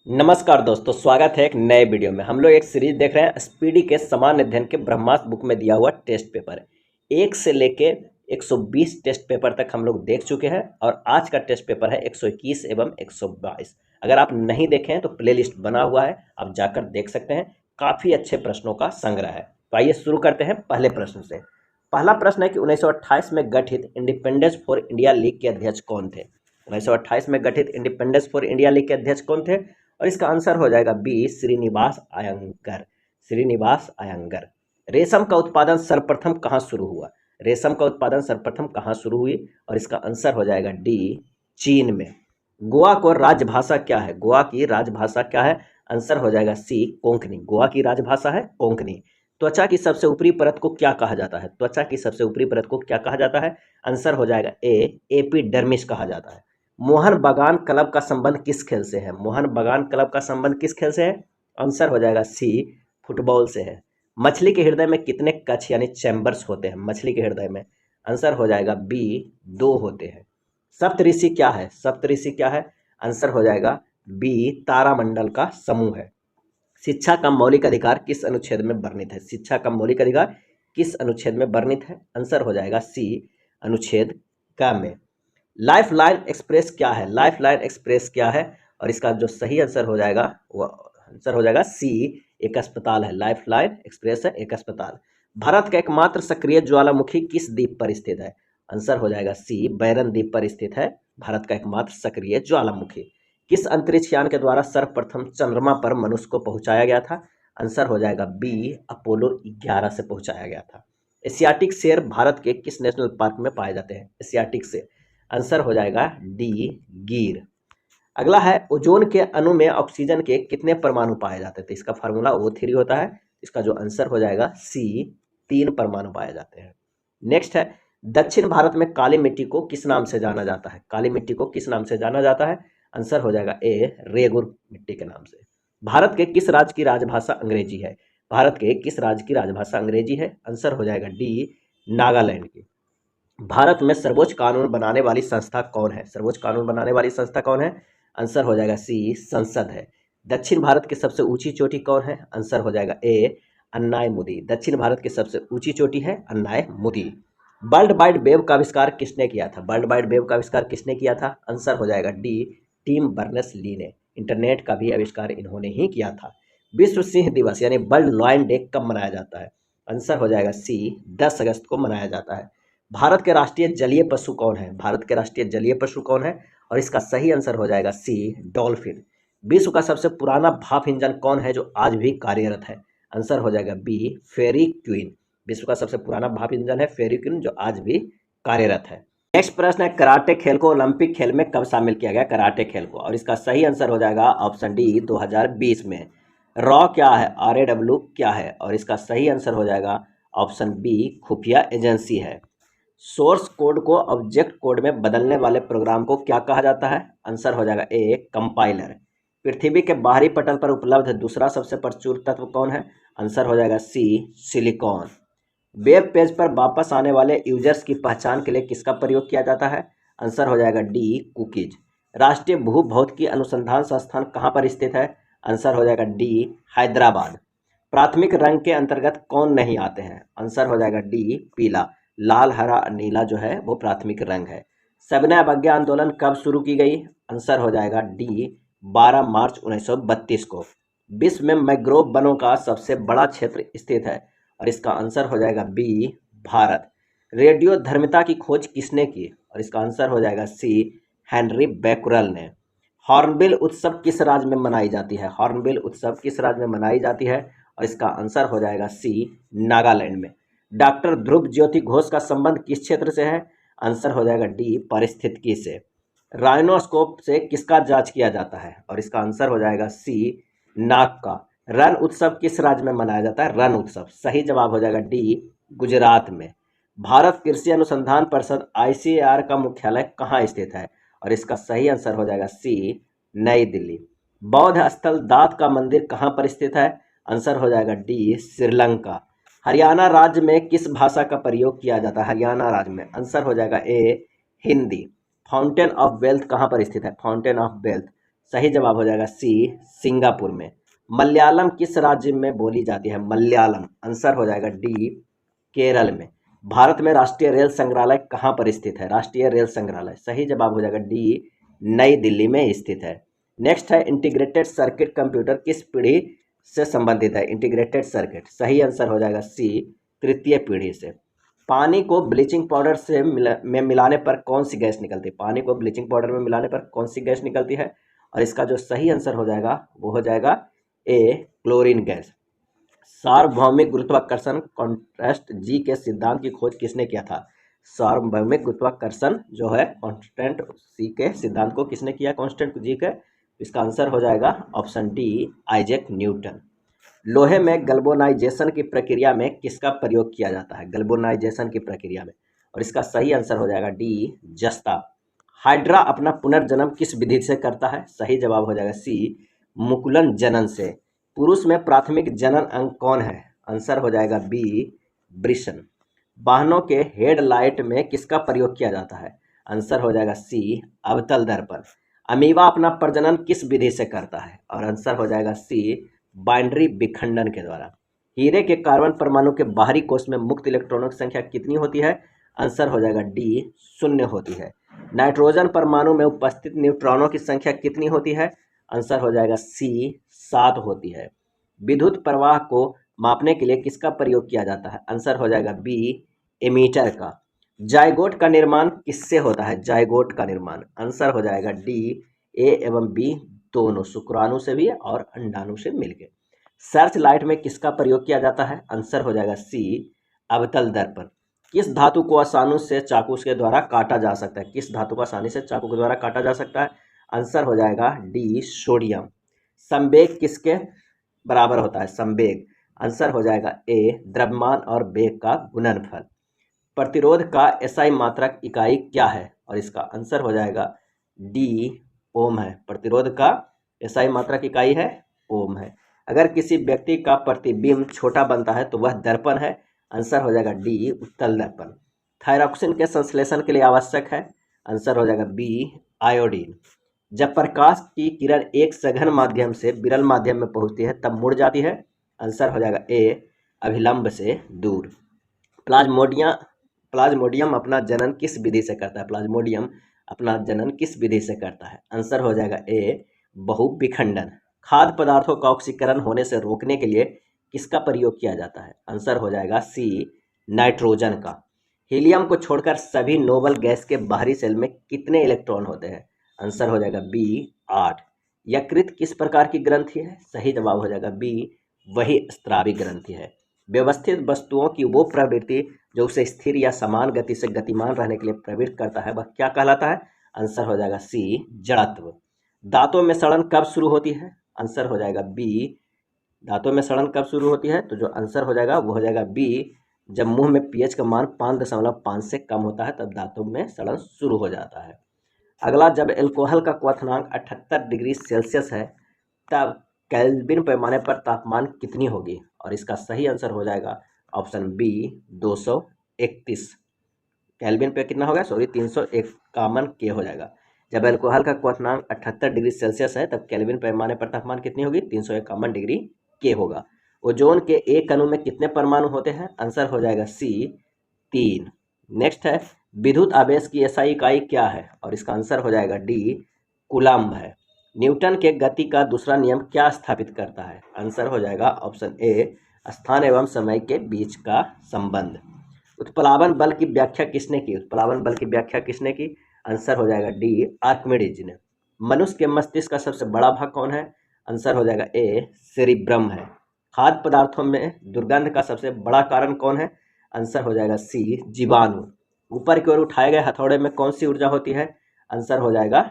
नमस्कार दोस्तों, स्वागत है एक नए वीडियो में। हम लोग एक सीरीज देख रहे हैं स्पीडी के सामान्य अध्ययन के ब्रह्मास्त्र बुक में दिया हुआ टेस्ट पेपर। 1 से लेके 120 टेस्ट पेपर तक हम लोग देख चुके हैं और आज का टेस्ट पेपर है 121 एवं 122। अगर आप नहीं देखे हैं तो प्लेलिस्ट बना हुआ है, आप जाकर देख सकते हैं। काफ़ी अच्छे प्रश्नों का संग्रह है। तो आइए शुरू करते हैं पहले प्रश्न से। पहला प्रश्न है कि 1928 में गठित इंडिपेंडेंस फॉर इंडिया लीग के अध्यक्ष कौन थे। 1928 में गठित इंडिपेंडेंस फॉर इंडिया लीग के अध्यक्ष कौन थे और इसका आंसर हो जाएगा बी, श्रीनिवास अयंगर। श्रीनिवास अयंगर। रेशम का उत्पादन सर्वप्रथम कहाँ शुरू हुआ। रेशम का उत्पादन सर्वप्रथम कहाँ शुरू हुई और इसका आंसर हो जाएगा डी, चीन में। गोवा को राजभाषा क्या है। गोवा की राजभाषा क्या है। आंसर हो जाएगा सी, कोंकणी। गोवा की राजभाषा है कोंकणी। त्वचा की सबसे ऊपरी परत को क्या कहा जाता है। त्वचा की सबसे ऊपरी परत को क्या कहा जाता है। आंसर हो जाएगा ए, एपिडर्मिस कहा जाता है। मोहन बागान क्लब का संबंध किस खेल से है। मोहन बागान क्लब का संबंध किस खेल से है। आंसर हो जाएगा सी, फुटबॉल से है। मछली के हृदय में कितने कक्ष यानी चैम्बर्स होते हैं। मछली के हृदय में आंसर हो जाएगा बी, 2 होते हैं। सप्तऋषि क्या है। सप्तऋषि क्या है। आंसर हो जाएगा बी, तारामंडल का समूह है। शिक्षा का मौलिक अधिकार किस अनुच्छेद में वर्णित है। शिक्षा का मौलिक अधिकार किस अनुच्छेद में वर्णित है। आंसर हो जाएगा सी, अनुच्छेद क में। लाइफ लाइन एक्सप्रेस क्या है। लाइफ लाइन एक्सप्रेस क्या है और इसका जो सही आंसर हो जाएगा वो आंसर हो जाएगा सी, एक अस्पताल है। लाइफ लाइन एक्सप्रेस है एक अस्पताल। भारत का एकमात्र सक्रिय ज्वालामुखी किस द्वीप पर स्थित है। आंसर हो जाएगा सी, बैरन द्वीप पर स्थित है भारत का एकमात्र सक्रिय ज्वालामुखी। किस अंतरिक्ष यान के द्वारा सर्वप्रथम चंद्रमा पर मनुष्य को पहुंचाया गया था। आंसर हो जाएगा बी, अपोलो 11 से पहुंचाया गया था। एशियाटिक शेर भारत के किस नेशनल पार्क में पाए जाते हैं। एशियाटिक शेर। आंसर हो जाएगा डी, गिर। अगला है ओजोन के अणु में ऑक्सीजन के कितने परमाणु पाए जाते हैं। तो इसका फार्मूला O3 होता है। इसका जो आंसर हो जाएगा सी, 3 परमाणु पाए जाते हैं। नेक्स्ट है दक्षिण भारत में काली मिट्टी को किस नाम से जाना जाता है। काली मिट्टी को किस नाम से जाना जाता है। आंसर हो जाएगा ए, रेगुर मिट्टी के नाम से। भारत के किस राज्य की राजभाषा अंग्रेजी है। भारत के किस राज्य की राजभाषा अंग्रेजी है। आंसर हो जाएगा डी, नागालैंड की। भारत में सर्वोच्च कानून बनाने वाली संस्था कौन है। सर्वोच्च कानून बनाने वाली संस्था कौन है। आंसर हो जाएगा सी, संसद है। दक्षिण भारत की सबसे ऊंची चोटी कौन है। आंसर हो जाएगा ए, अन्नायमुदी। दक्षिण भारत की सबसे ऊंची चोटी है अन्नायमुदी। वर्ल्ड वाइड वेब का आविष्कार किसने किया था। वर्ल्ड वाइड वेब का आविष्कार किसने किया था। आंसर हो जाएगा डी, टिम बर्नर्स-ली ने। इंटरनेट का भी आविष्कार इन्होंने ही किया था। विश्व सिंह दिवस यानी वर्ल्ड लायन डे कब मनाया जाता है। आंसर हो जाएगा सी, 10 अगस्त को मनाया जाता है। भारत के राष्ट्रीय जलीय पशु कौन है। भारत के राष्ट्रीय जलीय पशु कौन है और इसका सही आंसर हो जाएगा सी, डॉल्फिन। विश्व का सबसे पुराना भाप इंजन कौन है जो आज भी कार्यरत है। आंसर हो जाएगा बी, फेरी क्वीन। विश्व का सबसे पुराना भाप इंजन है फेरी क्वीन जो आज भी कार्यरत है। नेक्स्ट प्रश्न है कराटे खेल को ओलंपिक खेल में कब शामिल किया गया। कराटे खेल को और इसका सही आंसर हो जाएगा ऑप्शन डी, 2020 में। रॉ क्या है, RAW क्या है और इसका सही आंसर हो जाएगा ऑप्शन बी, खुफिया एजेंसी है। सोर्स कोड को ऑब्जेक्ट कोड में बदलने वाले प्रोग्राम को क्या कहा जाता है। आंसर हो जाएगा ए, कंपाइलर। पृथ्वी के बाहरी पटल पर उपलब्ध दूसरा सबसे प्रचुर तत्व कौन है। आंसर हो जाएगा सी, सिलिकॉन। वेब पेज पर वापस आने वाले यूजर्स की पहचान के लिए किसका प्रयोग किया जाता है। आंसर हो जाएगा डी, कुकीज। राष्ट्रीय भूभौतिकी अनुसंधान संस्थान कहाँ पर स्थित है। आंसर हो जाएगा डी, हैदराबाद। प्राथमिक रंग के अंतर्गत कौन नहीं आते हैं। आंसर हो जाएगा डी, पीला। लाल, हरा, नीला जो है वो प्राथमिक रंग है। सविनय अवज्ञा आंदोलन कब शुरू की गई। आंसर हो जाएगा डी, 12 मार्च 1932 को। विश्व में मैंग्रोव वनों का सबसे बड़ा क्षेत्र स्थित है और इसका आंसर हो जाएगा बी, भारत। रेडियो धर्मिता की खोज किसने की और इसका आंसर हो जाएगा सी, हेनरी बैकुरल ने। हॉर्नबिल उत्सव किस राज्य में मनाई जाती है। हॉर्नबिल उत्सव किस राज्य में मनाई जाती है और इसका आंसर हो जाएगा सी, नागालैंड में। डॉक्टर ध्रुव ज्योति घोष का संबंध किस क्षेत्र से है। आंसर हो जाएगा डी, पारिस्थितिकी से। राइनोस्कोप से किसका जांच किया जाता है और इसका आंसर हो जाएगा सी, नाक का। रण उत्सव किस राज्य में मनाया जाता है। रण उत्सव। सही जवाब हो जाएगा डी, गुजरात में। भारत कृषि अनुसंधान परिषद ICAR का मुख्यालय कहाँ स्थित है और इसका सही आंसर हो जाएगा सी, नई दिल्ली। बौद्ध स्थल दात का मंदिर कहाँ पर स्थित है। आंसर हो जाएगा डी, श्रीलंका। हरियाणा राज्य में किस भाषा का प्रयोग किया जाता है। हरियाणा राज्य में आंसर हो जाएगा ए, हिंदी। फाउंटेन ऑफ वेल्थ कहाँ पर स्थित है। फाउंटेन ऑफ वेल्थ सही जवाब हो जाएगा सी, सिंगापुर में। मलयालम किस राज्य में बोली जाती है? मलयालम, आंसर हो जाएगा डी, केरल में। भारत में राष्ट्रीय रेल संग्रहालय कहाँ पर स्थित है? राष्ट्रीय रेल संग्रहालय, सही जवाब हो जाएगा डी, नई दिल्ली में स्थित है। नेक्स्ट है इंटीग्रेटेड सर्किट कंप्यूटर किस पीढ़ी से संबंधित है? इंटीग्रेटेड सर्किट, सही आंसर हो जाएगा सी, तृतीय पीढ़ी से। पानी को ब्लीचिंग पाउडर से मिलाने पर कौन सी गैस निकलती है? पानी को ब्लीचिंग पाउडर में मिलाने पर कौन सी गैस निकलती है? और इसका जो सही आंसर हो जाएगा वो हो जाएगा ए, क्लोरीन गैस। सार्वभौमिक गुरुत्वाकर्षण कॉन्स्टेंट जी के सिद्धांत की खोज किसने किया था? सार्वभौमिक गुरुत्वाकर्षण जो है कांस्टेंट सी के सिद्धांत को किसने किया? कांस्टेंट जी के, इसका आंसर हो जाएगा ऑप्शन डी, आइजैक न्यूटन। लोहे में गैल्वेनाइजेशन की प्रक्रिया में किसका प्रयोग किया जाता है? गैल्वेनाइजेशन की प्रक्रिया में, और इसका सही आंसर हो जाएगा डी, जस्ता। हाइड्रा अपना पुनर्जन्म किस विधि से करता है? सही जवाब हो जाएगा सी, मुकुलन जनन से। पुरुष में प्राथमिक जनन अंग कौन है? आंसर हो जाएगा बी, वृषण। वाहनों के हेडलाइट में किसका प्रयोग किया जाता है? आंसर हो जाएगा सी, अवतल दर्पण। अमीबा अपना प्रजनन किस विधि से करता है? और आंसर हो जाएगा सी, बाइनरी विखंडन के द्वारा। हीरे के कार्बन परमाणु के बाहरी कोष में मुक्त इलेक्ट्रॉनों की संख्या कितनी होती है? आंसर हो जाएगा डी, 0 होती है। नाइट्रोजन परमाणु में उपस्थित न्यूट्रॉनों की संख्या कितनी होती है? आंसर हो जाएगा सी, 7 होती है। विद्युत प्रवाह को मापने के लिए किसका प्रयोग किया जाता है? आंसर हो जाएगा बी, एमीटर का। जाइगोट का निर्माण किससे होता है? जाइगोट का निर्माण, आंसर हो जाएगा डी, ए एवं बी दोनों, शुक्राणु से भी और अंडाणु से मिलकर। सर्च लाइट में किसका प्रयोग किया जाता है? आंसर हो जाएगा सी, अवतल दर्पण। किस धातु को आसानी से चाकू के द्वारा काटा जा सकता है? किस धातु को आसानी से चाकू के द्वारा काटा जा सकता है? आंसर हो जाएगा डी, सोडियम। संवेग किसके बराबर होता है? संवेग, आंसर हो जाएगा ए, द्रव्यमान और वेग का गुणनफल। प्रतिरोध का एसआई मात्रक इकाई क्या है? और इसका आंसर हो जाएगा डी, ओम है। प्रतिरोध का एसआई मात्रक इकाई है ओम है। अगर किसी व्यक्ति का प्रतिबिंब छोटा बनता है तो वह दर्पण है, आंसर हो जाएगा डी, उत्तल दर्पण। थायरॉक्सिन के संश्लेषण के लिए आवश्यक है, आंसर हो जाएगा बी, आयोडीन। जब प्रकाश की किरण एक सघन माध्यम से विरल माध्यम में पहुंचती है तब मुड़ जाती है, आंसर हो जाएगा ए, अभिलंब से दूर। प्लाज्मोडियम अपना जनन किस विधि से करता है? प्लाज्मोडियम अपना जनन किस विधि से करता है? आंसर हो जाएगा ए, बहुविखंडन। खाद्य पदार्थों का ऑक्सीकरण होने से रोकने के लिए किसका प्रयोग किया जाता है? आंसर हो जाएगा सी, नाइट्रोजन का। हीलियम को छोड़कर सभी नोबल गैस के बाहरी सेल में कितने इलेक्ट्रॉन होते हैं? आंसर हो जाएगा बी, 8। यकृत किस प्रकार की ग्रंथि है? सही जवाब हो जाएगा बी, वही स्त्रावी ग्रंथि है। व्यवस्थित वस्तुओं की वो प्रवृत्ति जो उसे स्थिर या समान गति से गतिमान रहने के लिए प्रवृत्त करता है वह क्या कहलाता है? आंसर हो जाएगा सी, जड़त्व। दांतों में सड़न कब शुरू होती है? आंसर हो जाएगा बी, दांतों में सड़न कब शुरू होती है? तो जो आंसर हो जाएगा वो हो जाएगा बी, जब मुंह में पीएच का मान 5.5 से कम होता है तब दांतों में सड़न शुरू हो जाता है। अगला, जब एल्कोहल का क्वथनांक 78 डिग्री सेल्सियस है तब केल्विन पैमाने पर तापमान कितनी होगी? और इसका सही आंसर हो जाएगा ऑप्शन बी, 231। केल्विन पे कितना होगा? 351 के हो जाएगा। जब एल्कोहल का क्वथनांक 78 डिग्री सेल्सियस है तब केल्विन पैमाने पर तापमान कितनी होगी? 351 डिग्री के होगा। ओजोन के एक अणु में कितने परमाणु होते हैं? आंसर हो जाएगा सी, 3। नेक्स्ट है, विद्युत आवेश की एसआई इकाई क्या है? और इसका आंसर हो जाएगा डी, कूलम्ब है। न्यूटन के गति का दूसरा नियम क्या स्थापित करता है? आंसर हो जाएगा ऑप्शन ए, स्थान एवं समय के बीच का संबंध। उत्प्लावन बल की व्याख्या किसने की? उत्प्लावन बल की व्याख्या किसने की? आंसर हो जाएगा डी, आर्किमिडीज ने। मनुष्य के मस्तिष्क का सबसे बड़ा भाग कौन है? आंसर हो जाएगा ए, सेरिब्रम है। खाद्य पदार्थों में दुर्गंध का सबसे बड़ा कारण कौन है? आंसर हो जाएगा सी, जीवाणु। ऊपर की ओर उठाए गए हथौड़े में कौन सी ऊर्जा होती है? आंसर हो जाएगा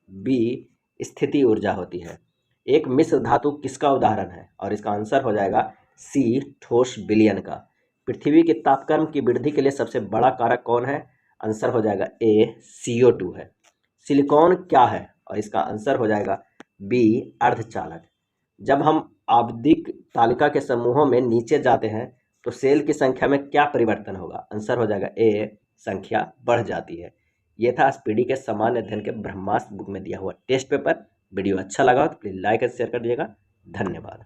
बी, स्थिति ऊर्जा होती है। एक मिश्र धातु किसका उदाहरण है? और इसका आंसर हो जाएगा सी, ठोस विलयन का। पृथ्वी के तापक्रम की वृद्धि के लिए सबसे बड़ा कारक कौन है? आंसर हो जाएगा ए, CO2 है। सिलिकॉन क्या है? और इसका आंसर हो जाएगा बी, अर्धचालक। जब हम आवधिक तालिका के समूहों में नीचे जाते हैं तो सेल की संख्या में क्या परिवर्तन होगा? आंसर हो जाएगा ए, संख्या बढ़ जाती है। ये था स्पीडी के सामान्य अध्ययन के ब्रह्मास्त्र बुक में दिया हुआ टेस्ट पेपर। वीडियो अच्छा लगा हो तो प्लीज़ लाइक और शेयर कर दीजिएगा। धन्यवाद।